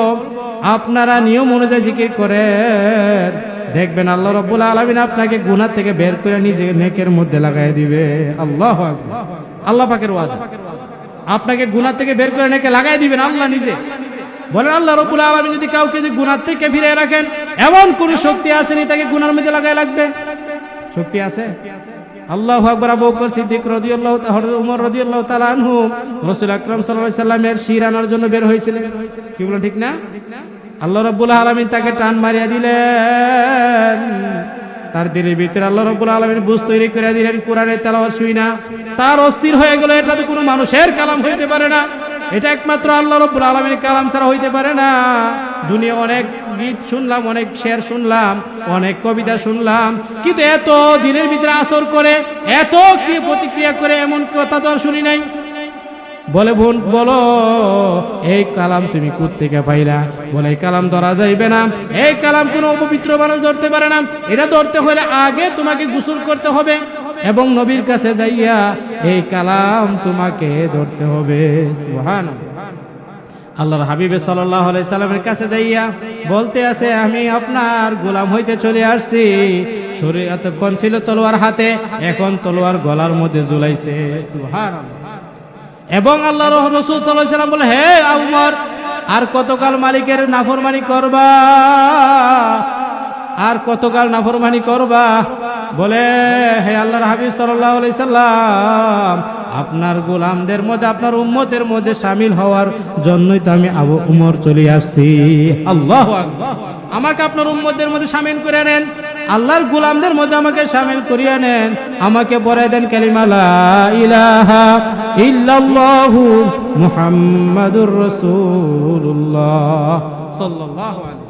আপনারা নিয়ম অনুযায়ী জিকির করেন, দেখবেন আল্লাহ রাব্বুল আলামিন আপনাকে গুনাহ থেকে বের করে নিজে নেকের মধ্যে লাগাই দিবে। আল্লাহু আকবার। আল্লাহ পাকের ওয়াদা, আপনাকে গুনাহ থেকে বের করে নেকে লাগাই দিবেন আল্লাহ নিজে। বলেন আল্লাহ রাব্বুল আলামিন যদি কাউকে যদি গুনাহ থেকে ফিরে রাখেন, এমন কোন শক্তি আসেনি তাকে গুনার মধ্যে লাগাই লাগবে? শক্তি আছে? আল্লাহু আকবার। আবু বকর সিদ্দিক রাদিয়াল্লাহু তাআলা, ওমর রাদিয়াল্লাহু তাআলা আনহু রাসূল আকরাম সাল্লাল্লাহু আলাইহি সাল্লামের শির আনার জন্য বের হয়েছিলেন। কি বলেন ঠিক না? আল্লাহ রাব্বুল আলামিন তাকে টান মারিয়া দিলেন, তার দিলের ভিতরে আল্লাহ রাব্বুল আলামিন বুঝ তৈরি করে দিলেন। কোরআনের তেলাওয়াত শুইনা তার অস্থির হয়ে গেল। এটা তো কোনো মানুষের কালাম হইতে পারে না, এটা একমাত্র আল্লাহ রাব্বুল আলামিনের কালাম ছাড়া হইতে পারে না। দুনিয়া অনেক গীত শুনলাম, অনেক শের শুনলাম, অনেক কবিতা শুনলাম, কিন্তু এত দিনের ভিতরে আসর করে, এত কি প্রতিক্রিয়া করে এমন কথা তো আর শুনি নাই। বলে বোন বলো এই কালাম তুমি কোত্থেকে পাইলা? বলে এই কালাম ধরা যাইবে না, এই কালাম কোনো অপবিত্র মানুষ ধরতে পারে না। এটা ধরতে হলে আগে তোমাকে গোসল করতে হবে এবং নবীর কাছে যাইয়া এই কালাম তোমাকে ধরতে হবে। সুবহানাল্লাহ। আল্লাহর হাবিব সাল্লাল্লাহু আলাইহি সাল্লামের কাছে যাইয়া বলতে আছে আমি আপনার গোলাম হইতে চলে আসছি। শরীর এতক্ষণ ছিল তলোয়ার হাতে, এখন তলোয়ার গলার মধ্যে ঝুলাইছে। সুবহানাল্লাহ। এবং আল্লাহর রাসূল সাল্লাল্লাহু আলাইহি সাল্লাম বলে হে উমর, আর কতকাল মালিকের নাফরমানি করবা? আর কতকাল নাফরমানি করবা? বলে হে আল্লাহর হাবিব সাল্লাল্লাহু আলাইহি সাল্লাম, আপনার গোলামদের মধ্যে, আপনার উম্মতের মধ্যে শামিল হওয়ার জন্যই তো আমি আবু উমর চলে আসছি। আল্লাহু আকবার। আমাকে আপনার উম্মতদের মধ্যে শামিল করে নেন, আল্লাহর গোলামদের মধ্যে আমাকে শামিল করিয়ে নেন, আমাকে পড়ায় দেন কালিমা লা ইলাহা ইল্লাল্লাহু মুহাম্মাদুর রাসূলুল্লাহ সাল্লাল্লাহু আলাইহি।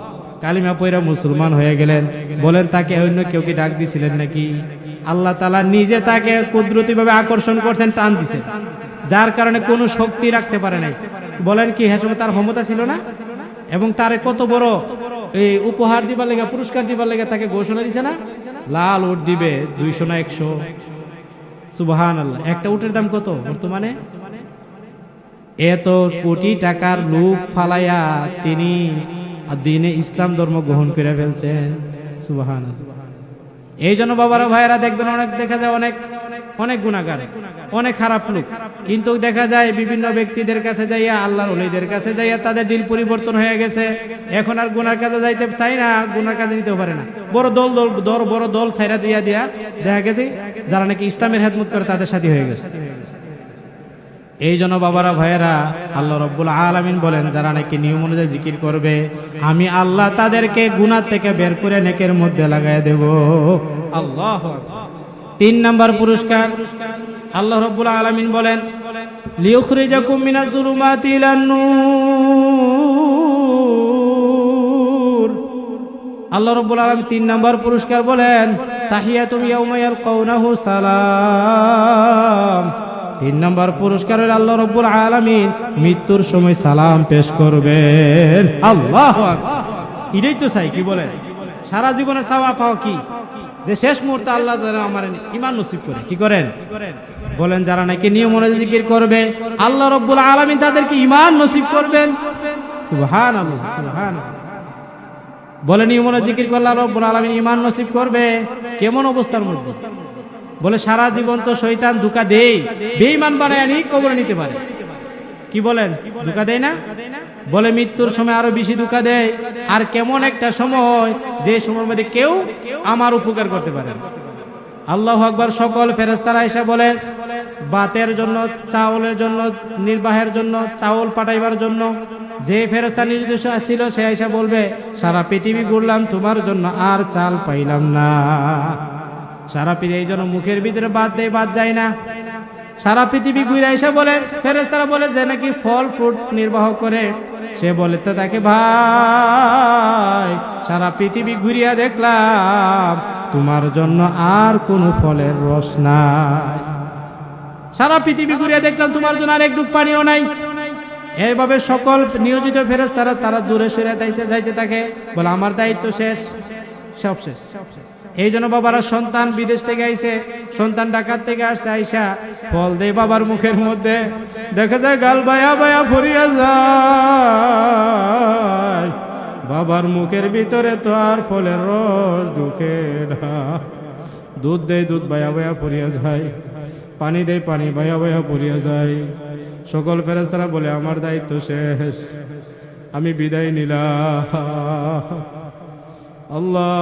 কালিমা পড়া মুসলমান হয়ে গেলেন। বলেন তাকে অন্য কেউ কি ডাক দিছিলেন নাকি? আল্লাহ তাআলা নিজে তাকে কুদরতিভাবে আকর্ষণ করছেন, টান দিছেন, যার কারণে কোনো শক্তি রাখতে পারে নাই। বলেন কি হ্যাঁ সময় তার ক্ষমতা ছিল না? এবং তারে কত বড় এই উপহার দিবার লেগে, পুরস্কার দিবার লেগে তাকে ঘোষণা দিছে না, লাল উট দিবে 200 না 100। সুবহানাল্লাহ। একটা উটের দাম কত বর্তমানে? এত কোটি টাকার লোভ ফালাইয়া তিনি দিনে ইসলাম ধর্ম গ্রহণ করে ফেলছেন। সুবহানাল্লাহ। এই জন্য বাবারা ভাইয়েরা দেখবেন অনেক দেখা যায় অনেক অনেক গুনাহগার, অনেক খারাপ লোক, কিন্তু দেখা যায় বিভিন্ন ব্যক্তিদের কাছে যাইয়া, আল্লাহর ওলিদের কাছে যাইয়া তাদের দিল পরিবর্তন হয়ে গেছে। এখন আর গুনার কাজে যাইতে চায় না, গুনার কাজে নিতেও পারে না। বড় দল ছাইরা দিয়া দেখা গেছে যারা নাকি ইসলামের খেদমত করে তাদের সাথী হয়ে গেছে। এই জন্য বাবারা ভাইয়েরা আল্লাহ রাব্বুল আলামিন বলেন যারা নাকি নিয়ম অনুযায়ী জিকির করবে আমি আল্লাহ তাদেরকে গুনাহ থেকে বের করে নেকের মধ্যে লাগায় দেব। আল্লাহু আকবার। 3 নাম্বার পুরস্কার আল্লাহ রাব্বুল আলামিন বলেন লিউখরিজাকুম মিনাজ যুলুমাতি ইলান নূর। আল্লাহ রাব্বুল আলামিন 3 নাম্বার পুরস্কার বলেন তাহিয়াতুম ইয়াউমা ইয়ালকাউনাহু সালাম। 3 নাম্বার পুরস্কার হলো আল্লাহ রাব্বুল আলামিন মৃত্যুর সময় সালাম পেশ করবেন। আল্লাহু আকবার। এটাই তো চাই, কি বলেন? সারা জীবনের চাওয়া পাওয়া কি? যে শেষ মুহূর্তে আল্লাহ যেন আমার ঈমান নসিব করে। কি করেন? বলেন যারা নাকি নিয়ম অনুযায়ী জিকির করবে আল্লাহ রাব্বুল আলামিন তাদেরকে ঈমান নসিব করবেন। সুবহানাল্লাহ, সুবহানাল্লাহ। বলে নিয়ম অনুযায়ী জিকির করলে আল্লাহ রাব্বুল আলামিন ঈমান নসিব করবে। কেমন অবস্থার মধ্যে? বলে সারা জীবন তো শয়তান ধোঁকা দেয়, বেঈমান বানায় নি কবরে নিতে পারে। কি বলেন? ধোঁকা দেয় না? বলে মৃত্যুর সময় আরো বেশি ধোঁকা দেয়। আর কেমন একটা সময়, যে সময়ের মধ্যে কেউ আমার উপকার করতে পারে না। আল্লাহু আকবার। সকল ফেরেশতারা এসে বলে বাতের জন্য, চাউলের জন্য, নির্বাহের জন্য, চাউল পাঠাইবার জন্য যে ফেরেশতা নির্দেশ ছিল সে এসে বলবে সারা পৃথিবী ঘুরলাম তোমার জন্য আর চাল পাইলাম না। সারা পৃথিবী এই জন্য মুখের ভিতরে বাদ দেয়, বাদ যায় না। সারা পৃথিবী ঘুরে এসে বলে ফেরেশতারা বলে যে নাকি ফল ফ্রুট নির্বাহ করে, সে বলে তো তাকে ভাই সারা পৃথিবী ঘুরিয়া দেখলাম তোমার জন্য আর কোনো ফলের রস নাই। সারা পৃথিবী ঘুরিয়া দেখলাম তোমার জন্য আর এক ডুব পানিও নাই। এইভাবে সকল নিয়োজিত ফেরেশতারা তারা দূরে সরে যাইতে থাকে। বলে আমার দায়িত্ব শেষ, সব শেষ। এই জন্য বাবারা সন্তান বিদেশ থেকে আইছে, সন্তান ঢাকা থেকে আসছে, আইসা ফল দেয় বাবার মুখের মধ্যে, দেখা যায় গাল বায়া বায়া ভরিয়া যায়। বাবার মুখের ভিতরে তো আর ফলের রস ঢুকে না। দুধ দেয়, দুধ বায়া বায়া ভরিয়া যায়। পানি দেয়, পানি বায়া বায়া ভরিয়া যায়। সকল ফেরেশতারা বলে আমার দায়িত্ব শেষ, আমি বিদায় নিলাম। আল্লাহ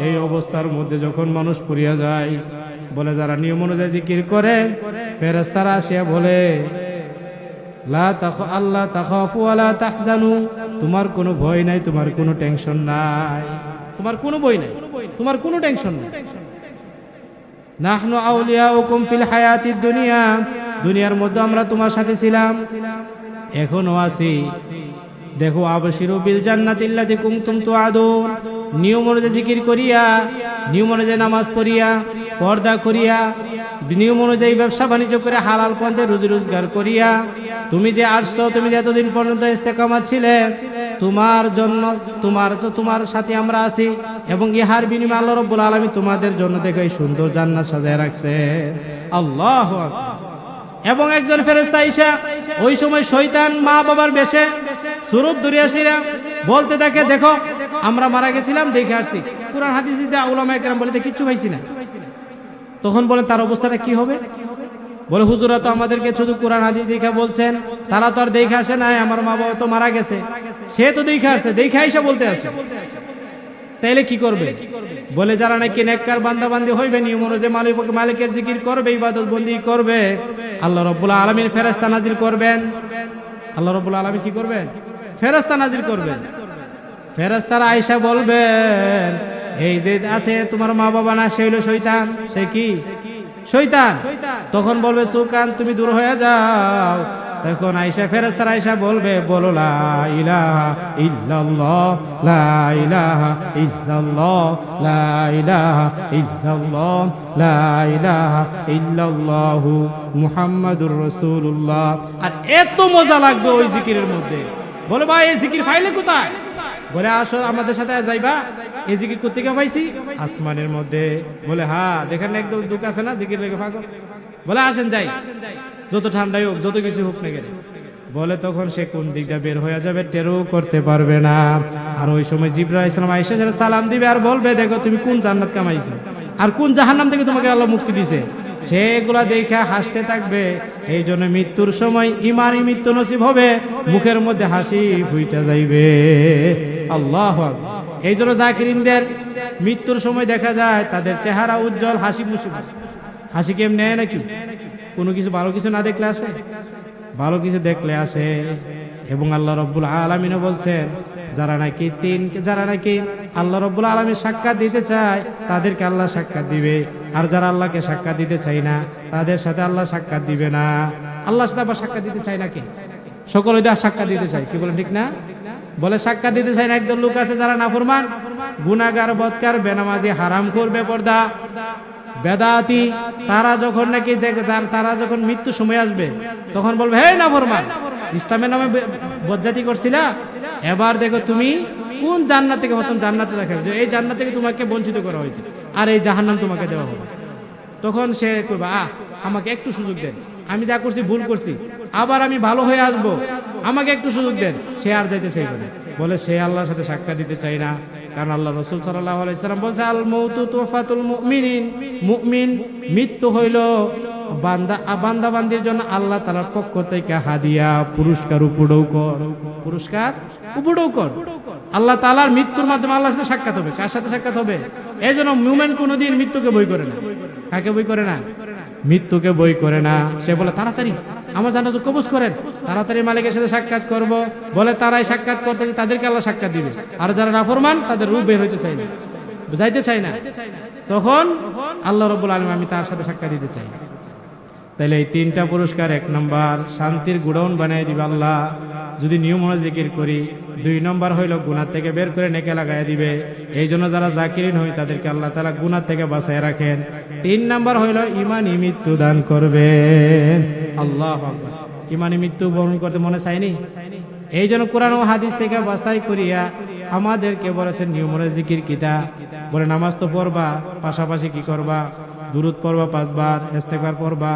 এই অবস্থার মধ্যে যখন মানুষ পড়িয়া যায়, বলে যারা নিয়ম অনুযায়ী জিকির করে ফেরেশতারা আসিয়া বলে লা আল্লাহ তাখাফু ওয়ালা তাহজানু, তোমার কোনো ভয় নাই, তোমার কোনো টেনশন নাই, তোমার কোনো ভয় নাই, তোমার কোনো টেনশন নাই। নাহনু আউলিয়াউকুম ফিল হায়াতিদ দুনিয়া, দুনিয়ার মধ্যে আমরা তোমার সাথে ছিলাম, এখনো আছি। দেখো আবশিরু বিল জান্নাতিল্লাতী কুনতুম তুআদুন। নিয়ম অনুযায়ী জিকির করিয়া, নিয়ম অনুযায়ী নামাজ পড়িয়া, পর্দা করিয়া, নিয়ম অনুযায়ী ব্যবসা বাণিজ্য করে হালাল পন্থে রুজি রোজগার করিয়া তুমি যে আসছো, তুমি যে এতদিন পর্যন্ত ইস্তেকামাত ছিলে, তোমার জন্য তোমার সাথে আমরা আছি। এবং ইহার বিনিময়ে আল্লাহ রাব্বুল আলামিন তোমাদের জন্য দেখো এই সুন্দর জান্নাত সাজায় রাখছে। আল্লাহু আকবার। এবং একজন ফেরেশতা আইসা ওই সময় শয়তান মা বাবার বেশে সুরত ধরিয়াছিরা বলতে থাকে দেখো আমরা মারা গেছিলাম, দেখে আসছি। কুরআন হাদিস উলামায়ে কেরাম বলে কিচ্ছু পাইছি না। তখন বলেন তার অবস্থাটা কি হবে? বলে হুজুরা তো আমাদেরকে শুধু কোরআন হাদিস দেখে বলছেন, তারা তো আর দেখে আসে নাই, আমার মা বাবা তো মারা গেছে, সে তো দেখে আসছে, দেখে আইসা বলতে আছে। তাইলে কি করবে? বলে যারা নাকি নেককার বান্দা বান্দি হইবে, নিয়ম অনুযায়ী মালিকের জিকির করবে, ইবাদত বন্দি করবে, আল্লাহ রাব্বুল আলামিন ফেরেশতা নাজিল করবেন। আল্লাহ রাব্বুল আলামিন কি করবেন? ফেরেশতা নাজিল করবেন। ফেরেশতারা আয়েশা বলবেন, এই যে আছে তোমার মা বাবা না, সে হলো শয়তান। সে কি? শয়তান। তখন বলবে সুকান, তুমি দূর হয়ে যাও। তখন আয়েশা, ফেরেশতারা আয়েশা বলবে, বলো লা ইলাহা ইল্লাল্লাহ, লা ইলাহা ইল্লাল্লাহ, লা ইলাহা ইল্লাল্লাহ, লা ইলাহা ইল্লাল্লাহু মুহাম্মাদুর রাসূলুল্লাহ। আর এত মজা লাগবে ওই জিকিরের মধ্যে। বলে ভাই এই জিকির পাইলে কোথায়? বলে আসো আমাদের সাথে যাইবা। এই জিকির কোত্থেকে পাইছি? আসমানের মধ্যে। বলে হ্যাঁ, দেখেন না একদম দুঃখ আছে না জিকির লেগে ফাঁকো। বলে আসেন যাই, যত ঠান্ডাই হোক যত কিছু হোক না গেলে। বলে তখন সে কোন দিকটা বের হয়ে যাবে টেরও করতে পারবে না। আর ওই সময় জিবরাইল আলাইহিস সালাম আয়েশা সালাম দিবে আর বলবে, দেখো তুমি কোন জান্নাত কামাইছো আর কোন জাহান্নাম থেকে তোমাকে আল্লাহ মুক্তি দিছে। সেগুলা দেখে হাসতে থাকবে। এই জন্য মৃত্যুর সময় ইমানি মৃত্যু নসিব হবে, মুখের মধ্যে হাসি ফুইটা যাইবে। আল্লাহু আকবার। এই জন্য জাকিরিনদের মৃত্যুর সময় দেখা যায় তাদের চেহারা উজ্জ্বল, হাসি খুশি। হাসি কেমনে নাকি কোনো কিছু ভালো কিছু না দেখলে আসে, ভালো কিছু দেখলে আসে। এবং আল্লাহ রাব্বুল আলামিনও বলছেন, যারা নাকি আল্লাহ রাব্বুল আলামিন সাক্ষাৎ দিতে চায় তাদেরকে আল্লাহ সাক্ষাৎ দিবে, আর যারা আল্লাহকে সাক্ষাৎ দিতে চায় না তাদের সাথে আল্লাহ সাক্ষাৎ দিবে না। আল্লাহর সাথে আবার সাক্ষাৎ দিতে চায় না কে? সকলে তো সাক্ষাৎ দিতে চায়, কি বলেন ঠিক না? বলে সাক্ষাৎ দিতে চায় না একদল লোক আছে যারা নাফরমান, গুনাহগার, বদকার, বেনামাজি, হারামখোর, বেপরদা, বেদাতি। তারা যখন নাকি তারা যখন মৃত্যু সময় আসবে তখন বলবে, হে নাফরমান, ইসলামের নামে বজ্জাতি করছিলা, এবার দেখো তুমি কোন জান্নাত থেকে প্রথম জান্নাতে দেখাবে, যে এই জান্নাত থেকে তোমাকে বঞ্চিত করা হয়েছে আর এই জাহান্নাম তোমাকে দেওয়া হবে। তখন সে কইবা, আমাকে একটু সুযোগ দেন, আমি যা করছি ভুল করছি, আবার আমি ভালো হয়ে আসবো, আমাকে একটু সুযোগ দেন। সে আর যাইতে চাইবে না। বলে সে আল্লাহর সাথে সাক্ষাৎ দিতে চাই না, কারণ আল্লাহ রাসূল সাল্লাল্লাহু আলাইহি সাল্লাম বলছে, আল মাউতু তুফাতুল মুমিনিন, মুমিন মৃত্যু হইল বান্দা বান্দির জন্য আল্লাহ তাআলার পক্ষ থেকে হাদিয়া, পুরস্কার উপঢৌকন। আল্লাহ তাআলার মৃত্যুর মাধ্যমে আল্লাহর সাথে সাক্ষাৎ হবে। কার সাথে সাক্ষাৎ হবে? এই জন্য মুমিন কোনোদিন মৃত্যুকে ভয় করে না। কাকে ভয় করে না? মৃত্যুকে ভয় করে না। সে বলে, তাড়াতাড়ি আমার জানাজা কবজ করেন, তাড়াতাড়ি মালিকের সাথে সাক্ষাৎ করব। বলে তারাই সাক্ষাৎ করতেছে, তাদেরকে আল্লাহ সাক্ষাৎ দিবে। আর যারা নাফরমান তাদের রূপ বের হইতে চায় না, যাইতে চায় না, তখন আল্লাহ রাব্বুল আলামিন, আমি তার সাথে সাক্ষাৎ দিতে চাই। তাইলে এই তিনটা পুরস্কার, 1 নম্বর শান্তির গুডাউন বানিয়ে দিবে আল্লাহ যদি নিয়ম অনুযায়ী জিকির করি। 2 নম্বর হইল গুনাহ থেকে বের করে নেকে লাগাই দিবে। এই জন্য যারা জাকিরিন হয় তাদেরকে আল্লাহ তাআলা গুনাহ থেকে বাঁচায় রাখেন। 3 নম্বর হইল ইমানি মৃত্যু দান করবেন। আল্লাহু আকবার। ইমানি মৃত্যু বরণ করতে মনে চায়নি? এই জন্য কোরআন ও হাদিস থেকে বাছাই করিয়া আমাদেরকে বলেছেন নিয়ম অনুযায়ী জিকির কিতা। বলে নামাজ তো পড়বা, পাশাপাশি কি করবা? দুরূদ পড়বা 5 বার, ইস্তেগফার পড়বা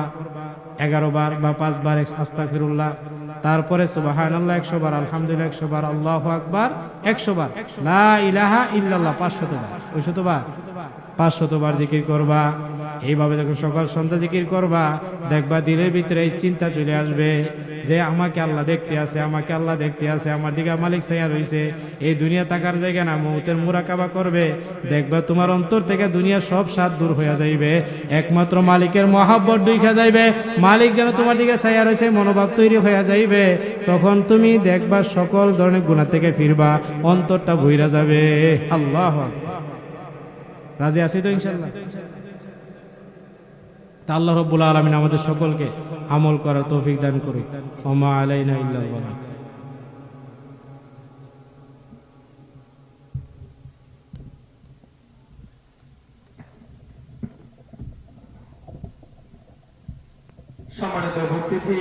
11 বার বা 5 বার আস্তাগফিরুল্লাহ, তারপরে সুবহানাল্লাহ 100 বার, আলহামদুলিল্লাহ 100 বার, আল্লাহু আকবার 100 বার, লা ইলাহা ইল্লাল্লাহ 500 বার, 500 বার 500 বার জিকির করবা। এইভাবে যখন সকাল সন্ধ্যা জিকির করবা, দেখবা দিলের ভিতরে এই চিন্তা চলে আসবে যে আমাকে আল্লাহ দেখতে আছে, আমাকে আল্লাহ দেখতে আছে, আমার দিকে মালিক ছায়া রয়েছে। এই দুনিয়া থাকার জায়গা না, মউতের মুরাকাবা করবে, দেখবা তোমার অন্তর থেকে দুনিয়ার সব স্বাদ দূর হয়ে যাইবে, একমাত্র মালিকের মহাব্বত ঢুকে যাইবে। মালিক যেন তোমার দিকে ছায়া রয়েছে মনোভাব তৈরি হয়ে যাইবে। তখন তুমি দেখবা সকল ধরনের গুনাহ থেকে ফিরবা, অন্তরটা ভইরা যাবে। আল্লাহু আকবার। রাজি আছি তো ইনশাআল্লাহ? তা আল্লাহ রাব্বুল আলামিন আমাদের সকলকে আমল করার তৌফিক দান করুন। ওমা আলাইনা ইল্লাল বালাগ। সম্মানিত উপস্থিতি,